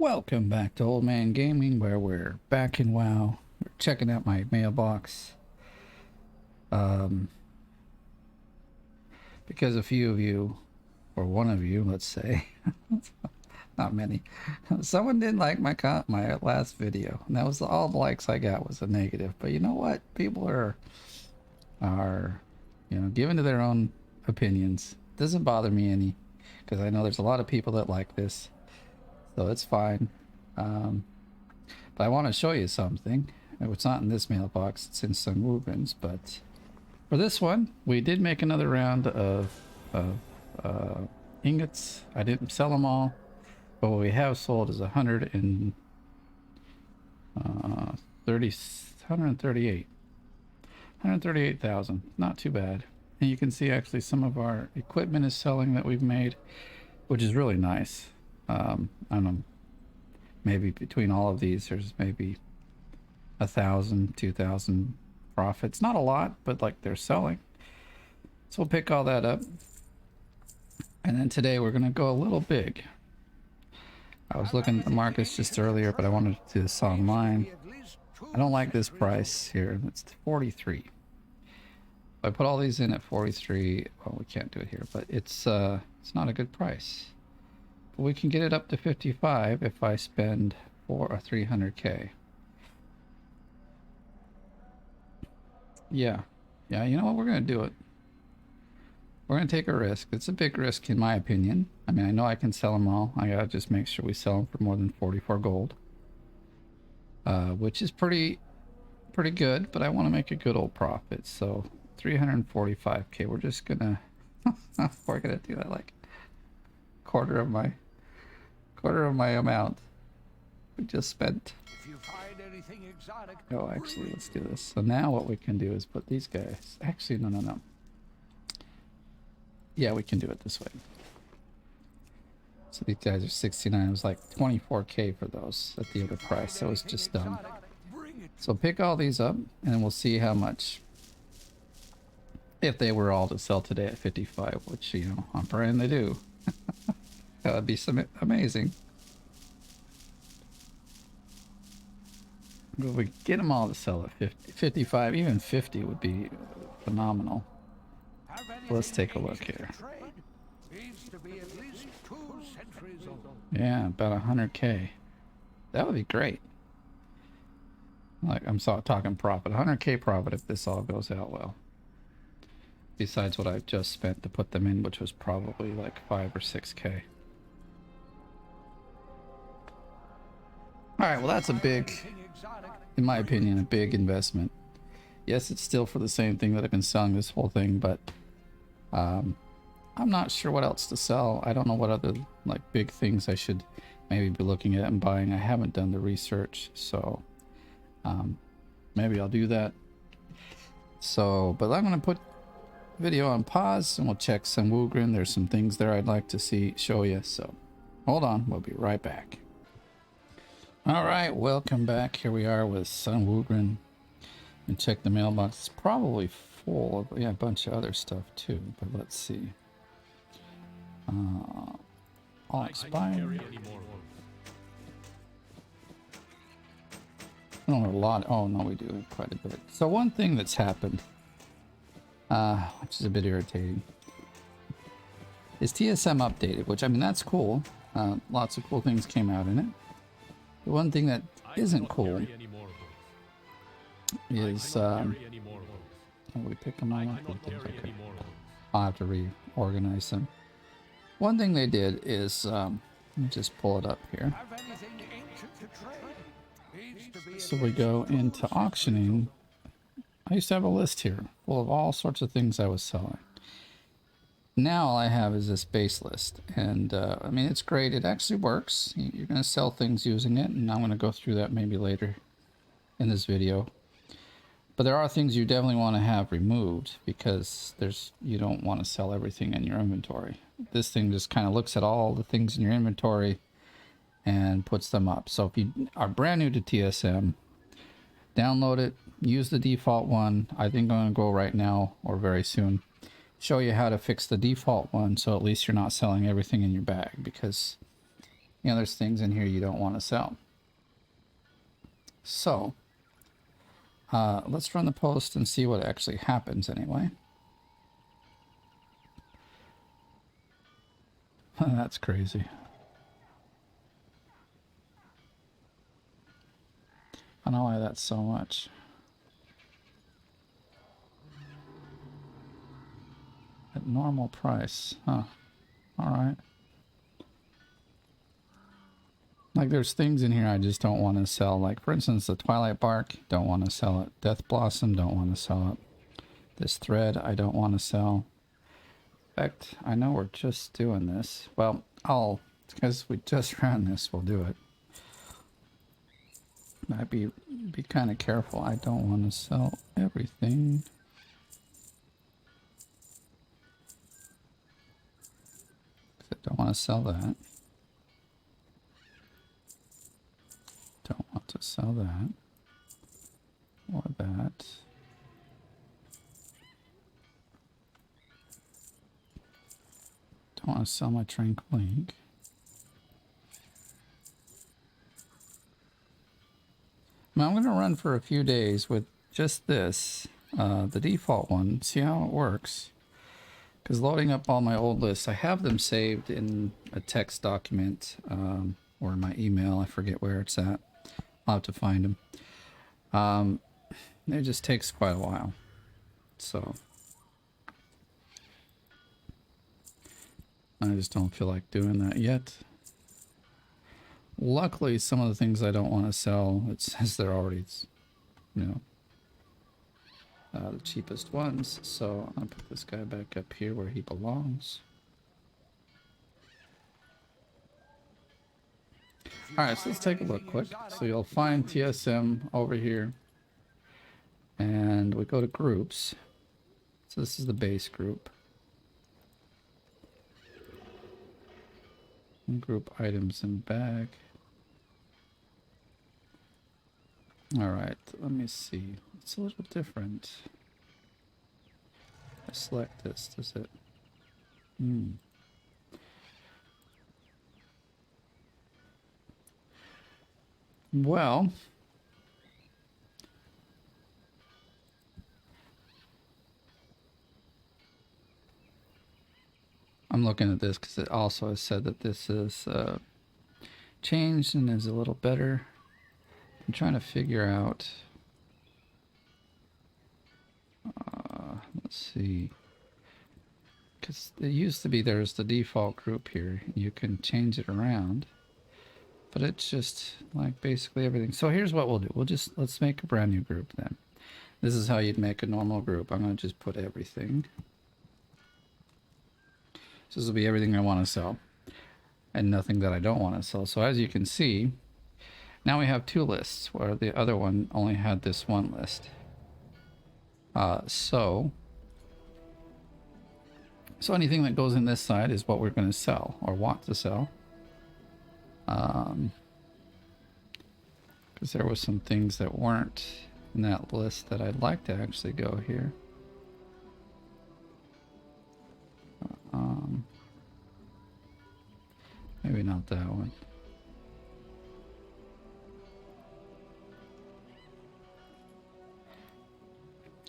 Welcome back to Old Man Gaming, where we're back in WoW. We're checking out my mailbox. Because a few of you, or one of you, let's say, not many, someone didn't like my last video, and that was all the likes I got was a negative. But you know what? People are given to their own opinions. It doesn't bother me any, because I know there's a lot of people that like this. So it's fine. But I want to show you something. It's not in this mailbox, it's in some Woogrins, but for this one, we did make another round of ingots. I didn't sell them all, but what we have sold is 138,000. Not too bad. And you can see actually some of our equipment is selling that we've made, which is really nice. I don't know, maybe between all of these there's maybe 1,000, 2,000 profits. Not a lot, but like they're selling. So we'll pick all that up, and then today we're gonna go a little big. I was looking at the markets just earlier, but I wanted to do this online. I don't like this price here. It's 43. I put all these in at 43. Well, we can't do it here, but it's not a good price. But we can get it up to 55 if I spend 4 or 300k. Yeah, you know what? We're gonna do it. We're gonna take a risk. It's a big risk in my opinion. I mean, I know I can sell them all. I gotta just make sure we sell them for more than 44 gold, which is pretty good. But I want to make a good old profit. So 345k. We're just gonna we're gonna do that like quarter of my amount we just spent. If you find anything exotic, Oh, actually, let's do this. So now what we can do is put these guys. Actually, no. Yeah, we can do it this way. So these guys are 69. It was like 24k for those at the other price. So it's just done. So pick all these up, and we'll see how much. If they were all to sell today at 55, which, you know, I'm praying they do. That would be amazing. But if we get them all to sell at 50, 55, even 50 would be phenomenal. Let's take a look here. Yeah, about 100k. That would be great. Like, I'm talking profit. 100k profit if this all goes out well. Besides what I've just spent to put them in, which was probably like 5 or 6k. Alright, well that's a big, in my opinion, a big investment. Yes, it's still for the same thing that I've been selling this whole thing, but I'm not sure what else to sell. I don't know what other like big things I should maybe be looking at and buying. I haven't done the research, so maybe I'll do that. So, but I'm going to put the video on pause and we'll check some Woogrin. There's some things there I'd like to show you, so hold on, we'll be right back. Alright, welcome back. Here we are with some Woogrin. And check the mailbox. It's probably full of, yeah, a bunch of other stuff too, but let's see. All expired. I don't have a lot. Oh no, we do quite a bit. So one thing that's happened, which is a bit irritating, is TSM updated, which, I mean, that's cool. Lots of cool things came out in it. The one thing that isn't cool is, we pick them all up? Okay. I'll have to reorganize them. One thing they did is, let me just pull it up here. So we go into auctioning. I used to have a list here full of all sorts of things I was selling. Now all I have is this base list, and I mean, it's great. It actually works. You're going to sell things using it, and I'm going to go through that maybe later in this video. But there are things you definitely want to have removed, because you don't want to sell everything in your inventory. This thing just kind of looks at all the things in your inventory and puts them up. So if you are brand new to TSM, download it, use the default one. I think I'm going to go right now or very soon show you how to fix the default one, so at least you're not selling everything in your bag, because You know, there's things in here you don't want to sell. So, let's run the post and see what actually happens anyway. That's crazy. I don't know why that's so much. At normal price, huh? Alright. Like, there's things in here I just don't want to sell. Like, for instance, the Twilight Bark, don't want to sell it. Death Blossom, don't want to sell it. This thread, I don't want to sell. In fact, I know we're just doing this. Well, because we just ran this, we'll do it. I'd be kind of careful. I don't want to sell everything. I don't want to sell that. Don't want to sell that. Or that. Don't want to sell my Tranquil Ink. Now I'm going to run for a few days with just this, the default one, see how it works. Because loading up all my old lists, I have them saved in a text document or in my email. I forget where it's at. I'll have to find them. It just takes quite a while. So I just don't feel like doing that yet. Luckily, some of the things I don't want to sell, it says they're already, you know, the cheapest ones. So I'm gonna put this guy back up here where he belongs. Alright, so let's take a look quick. So you'll find TSM over here. And we go to groups. So this is the base group. And group items and bag. Alright, let me see. It's a little different. I select this, does it? Well, I'm looking at this because it also has said that this is changed and is a little better. I'm trying to figure out. Let's see. Because it used to be there's the default group here. You can change it around. But it's just like basically everything. So here's what we'll do. Let's make a brand new group then. This is how you'd make a normal group. I'm going to just put everything. So this will be everything I want to sell. And nothing that I don't want to sell. So as you can see, now we have two lists where the other one only had this one list. So anything that goes in this side is what we're going to sell or want to sell. Because there was some things that weren't in that list that I'd like to actually go here. Maybe not that one.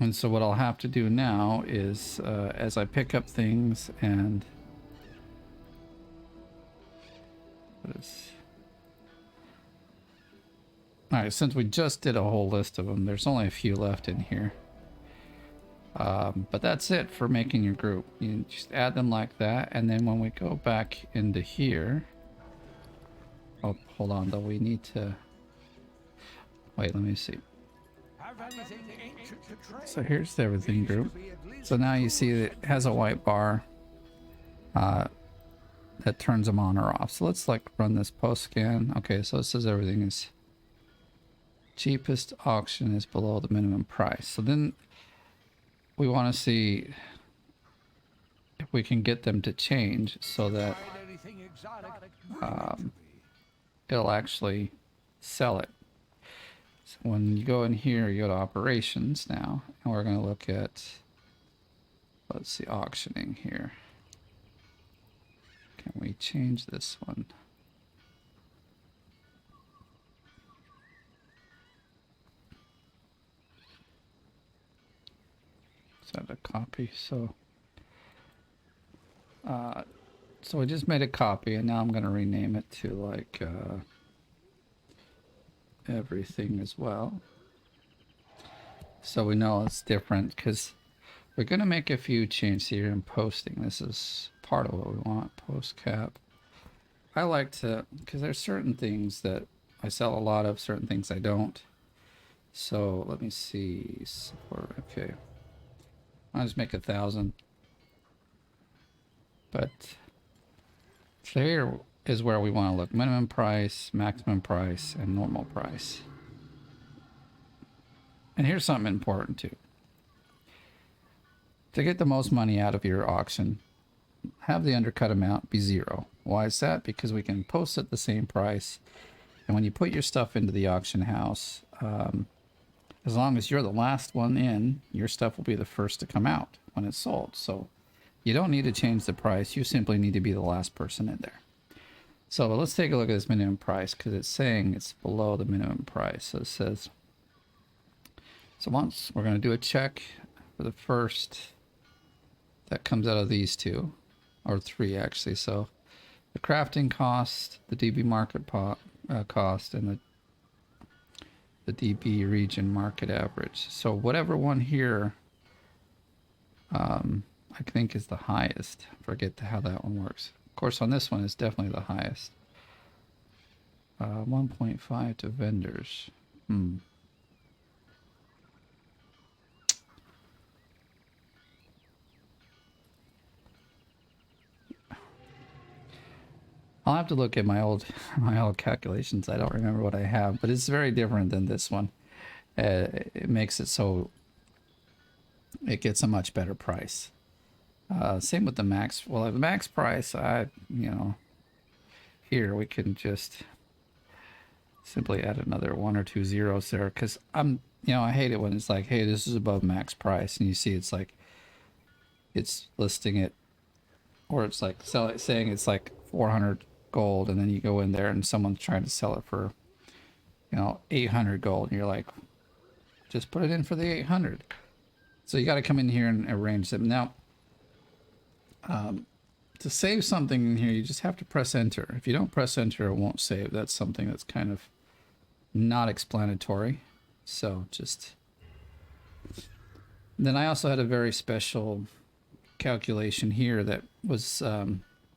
And so what I'll have to do now is, as I pick up things and... Alright, since we just did a whole list of them, there's only a few left in here. But that's it for making your group. You just add them like that, and then when we go back into here... Oh, hold on, though, we need to... Wait, let me see. So here's the everything group. So now you see that it has a white bar that turns them on or off. So let's like run this post scan. Okay, so it says everything is cheapest auction is below the minimum price. So then we want to see if we can get them to change so that it'll actually sell it. So when you go in here, you go to operations now, and we're going to look at, let's see, auctioning here. Can we change this one? Is that a copy? So we just made a copy, and now I'm going to rename it to like everything as well. So we know it's different, because we're going to make a few changes here in posting. This is part of what we want. Post cap. I like to, because there's certain things that I sell a lot of, certain things I don't. So let me see. Support. Okay. I'll just make 1,000. But so here is where we want to look. Minimum price, maximum price, and normal price. And here's something important too. To get the most money out of your auction, have the undercut amount be 0. Why is that? Because we can post at the same price. And when you put your stuff into the auction house, as long as you're the last one in, your stuff will be the first to come out when it's sold. So you don't need to change the price. You simply need to be the last person in there. So let's take a look at this minimum price, because it's saying it's below the minimum price. So it says, so once we're going to do a check for the first that comes out of these two, or 3 actually. So the crafting cost, the DB market cost, and the DB region market average. So whatever one here, I think is the highest. Forget how that one works. Of course, on this one is definitely the highest. 1.5 to vendors. I'll have to look at my old calculations. I don't remember what I have, but it's very different than this one. It makes it so it gets a much better price. Same with the max. Well, the max price, here we can just simply add another 1 or 2 zeros there, because I hate it when it's like, hey, this is above max price, and you see it's like it's listing it, or it's like saying it's like 400 gold, and then you go in there and someone's trying to sell it for 800 gold, and you're like, just put it in for the 800. So you got to come in here and arrange them. Now to save something in here, you just have to press enter. If you don't press enter, it won't save. That's something that's kind of not explanatory. So just then I also had a very special calculation here that was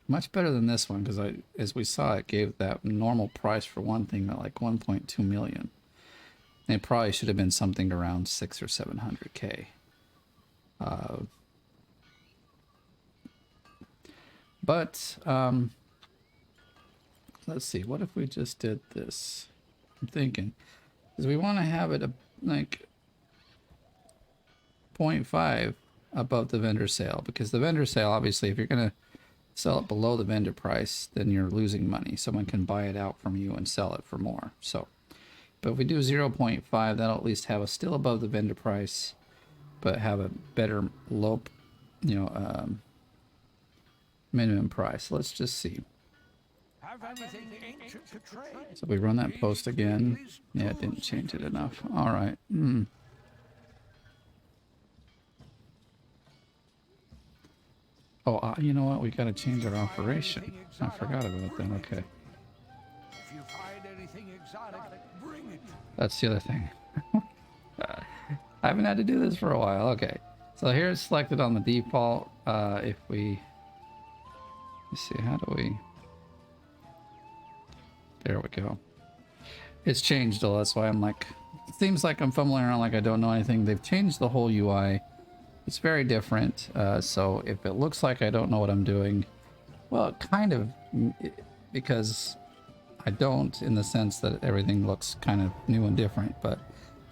much better than this one, because as we saw, it gave that normal price for one thing at like 1.2 million. And it probably should have been something around 600 or 700k. But let's see, what if we just did this? I'm thinking, because we want to have it like 0.5 above the vendor sale, because the vendor sale, obviously, if you're going to sell it below the vendor price, then you're losing money. Someone can buy it out from you and sell it for more. So, but if we do 0.5, that'll at least have us still above the vendor price, but have a better low, minimum price. Let's just see. So we run that post again. Yeah, it didn't change it enough. All right. Oh, you know what? We got to change our operation. I forgot about that. Okay. If you find anything exotic, bring it. That's the other thing. I haven't had to do this for a while. Okay. So here it's selected on the default. If we... Let's see, how do we... There we go. It's changed though, that's why I'm like... It seems like I'm fumbling around like I don't know anything. They've changed the whole UI. It's very different, so if it looks like I don't know what I'm doing, well, kind of, because I don't, in the sense that everything looks kind of new and different, but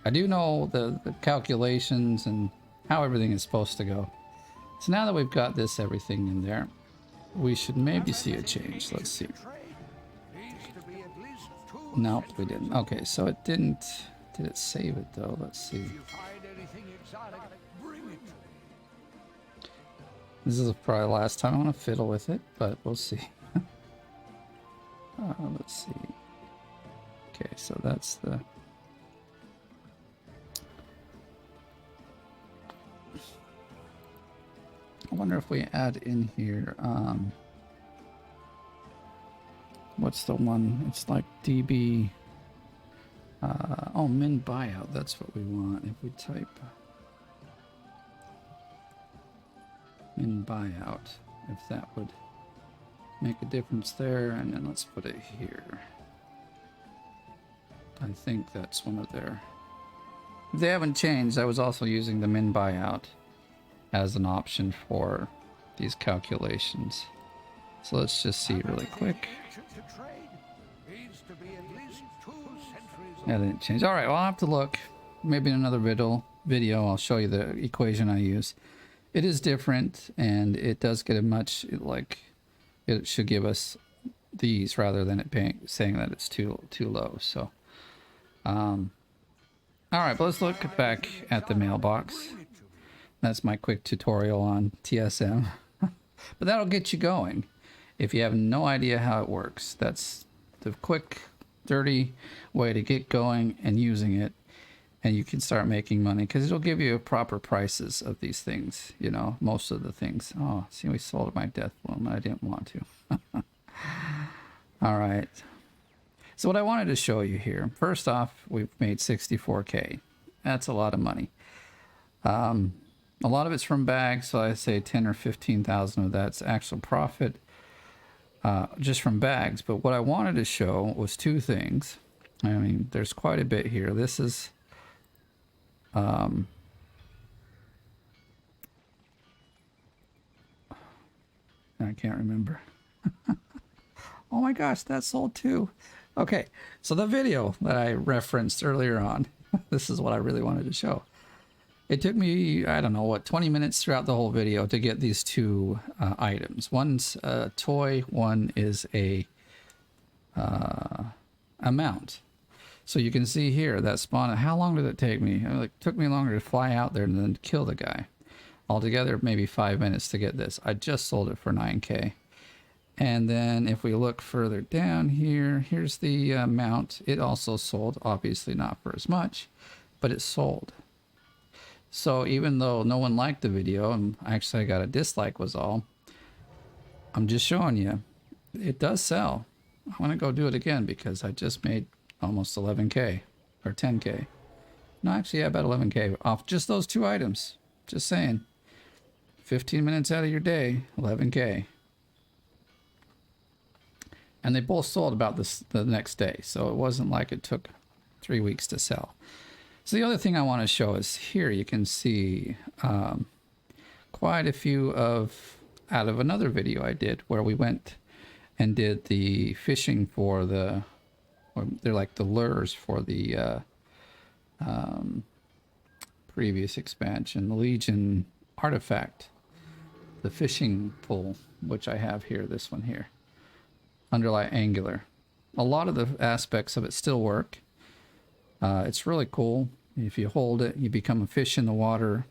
I do know the calculations and how everything is supposed to go. So now that we've got everything in there, we should maybe see a change. Let's see. Nope, we didn't. Okay, so it didn't. Did it save it though? Let's see. This is probably the last time I want to fiddle with it, but we'll see. Let's see. Okay, so that's the... wonder if we add in here, what's the one? It's like DB. Oh, min buyout. That's what we want. If we type min buyout, if that would make a difference there, and then let's put it here. I think that's one of their. If they haven't changed, I was also using the min buyout as an option for these calculations. So let's just see really quick. Yeah, they didn't change. All right, well, I'll have to look. Maybe in another video, I'll show you the equation I use. It is different, and it does get a much, like, it should give us these rather than it saying that it's too low. So, all right, but let's look back at the mailbox. That's my quick tutorial on TSM. But that'll get you going. If you have no idea how it works, that's the quick, dirty way to get going and using it. And you can start making money because it'll give you proper prices of these things, you know, most of the things. Oh, see, we sold my death bloom. I didn't want to. All right. So what I wanted to show you here, first off, we've made 64K. That's a lot of money. A lot of it's from bags, so I say 10 or 15,000 of that's actual profit just from bags. But what I wanted to show was two things. I mean, there's quite a bit here. This is I can't remember. Oh my gosh, that sold too. Okay, so the video that I referenced earlier on, this is what I really wanted to show. It took me, I don't know, what, 20 minutes throughout the whole video to get these two items. One's a toy, one is a mount. So you can see here that spawn. How long did it take me? It took me longer to fly out there than to kill the guy. Altogether, maybe 5 minutes to get this. I just sold it for 9K. And then if we look further down here, here's the mount. It also sold, obviously not for as much, but it sold. So even though no one liked the video, and actually I got a dislike was all, I'm just showing you, it does sell. I want to go do it again because I just made almost 11K or 10K. No, actually, yeah, about 11K off just those two items. Just saying. 15 minutes out of your day, 11K. And they both sold about the next day. So it wasn't like it took 3 weeks to sell. So the other thing I want to show is here you can see quite a few out of another video I did where we went and did the fishing for the, or they're like the lures for the previous expansion, the Legion artifact, the fishing pole, which I have here, this one here, underlight angular. A lot of the aspects of it still work. It's really cool. If you hold it, you become a fish in the water.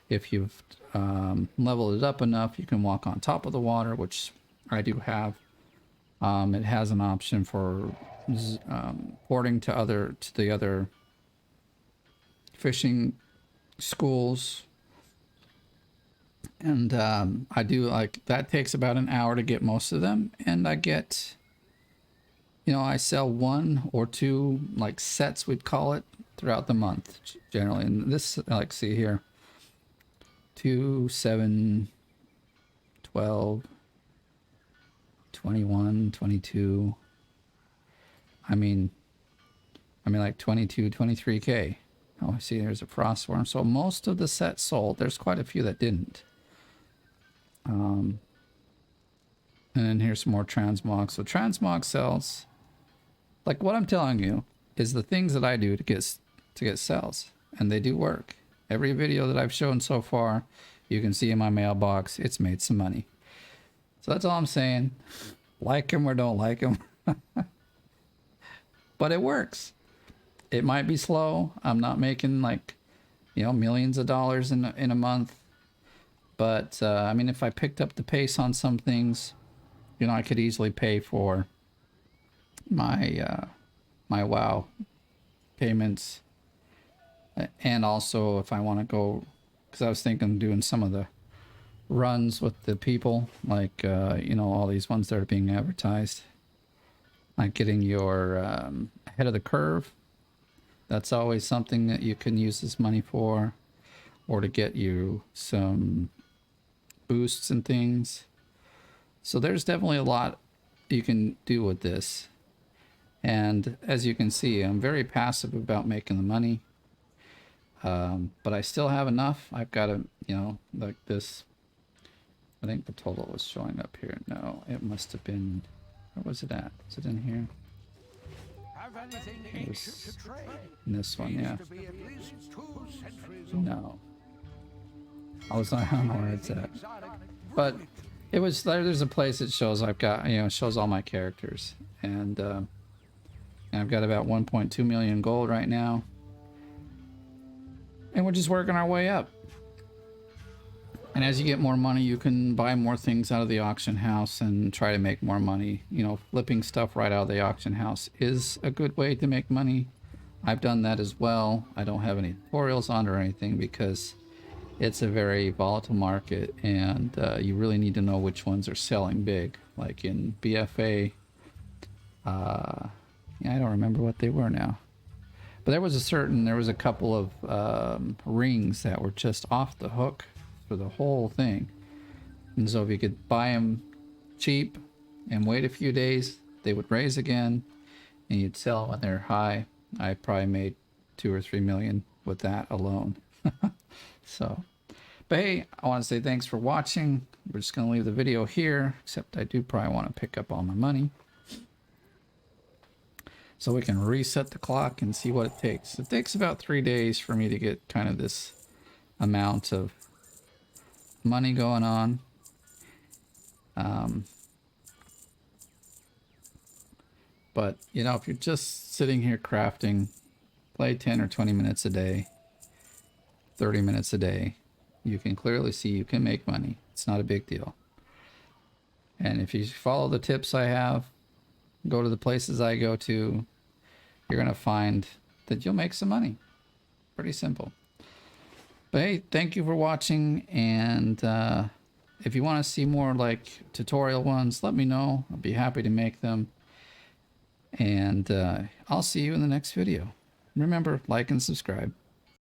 If you've leveled it up enough, you can walk on top of the water, which I do have. It has an option for porting to the other fishing schools. And I do like that. Takes about an hour to get most of them, and I get, you know, I sell 1 or 2 like sets, we'd call it, throughout the month generally. And this, like, see here, 2, 7, 12, 21, 22. I mean like 22, 23K. Oh, I see there's a frostworm. So most of the sets sold. There's quite a few that didn't. And then here's some more transmog. So transmog sells. Like what I'm telling you is the things that I do to get sales, and they do work. Every video that I've shown so far, you can see in my mailbox, it's made some money. So that's all I'm saying. Like them or don't like them. But it works. It might be slow. I'm not making like, you know, millions of dollars in a month. But I mean, if I picked up the pace on some things, you know, I could easily pay for my my WoW payments. And also if I want to go, because I was thinking of doing some of the runs with the people, like you know, all these ones that are being advertised, like getting your ahead of the curve. That's always something that you can use this money for, or to get you some boosts and things. So there's definitely a lot you can do with this. And as you can see, I'm very passive about making the money. But I still have enough. I've got a, you know, like this. I think the total was showing up here. No, it must have been, where was it at? Is it in here? Have anything It ancient was to trade? in this one, yeah. Seems to be at least 2 centuries old. No. I don't know where it's at. Exotic. But it was, there's a place that shows I've got, you know, it shows all my characters. And I've got about 1.2 million gold right now. And we're just working our way up. And as you get more money, you can buy more things out of the auction house and try to make more money. You know, flipping stuff right out of the auction house is a good way to make money. I've done that as well. I don't have any tutorials on or anything because it's a very volatile market, and you really need to know which ones are selling big. Like in BFA, yeah, I don't remember what they were now. But there was a couple of rings that were just off the hook for the whole thing. And so if you could buy them cheap and wait a few days, they would raise again, and you'd sell them when they're high. I probably made 2 or 3 million with that alone. So, but hey, I want to say thanks for watching. We're just going to leave the video here, except I do probably want to pick up all my money, so we can reset the clock and see what it takes. It takes about 3 days for me to get kind of this amount of money going on. But, you know, if you're just sitting here crafting, play 10 or 20 minutes a day, 30 minutes a day, you can clearly see you can make money. It's not a big deal. And if you follow the tips I have, go to the places I go to, you're going to find that you'll make some money. Pretty simple. But hey, thank you for watching. And if you want to see more like tutorial ones, let me know. I'll be happy to make them. And I'll see you in the next video. Remember, like and subscribe.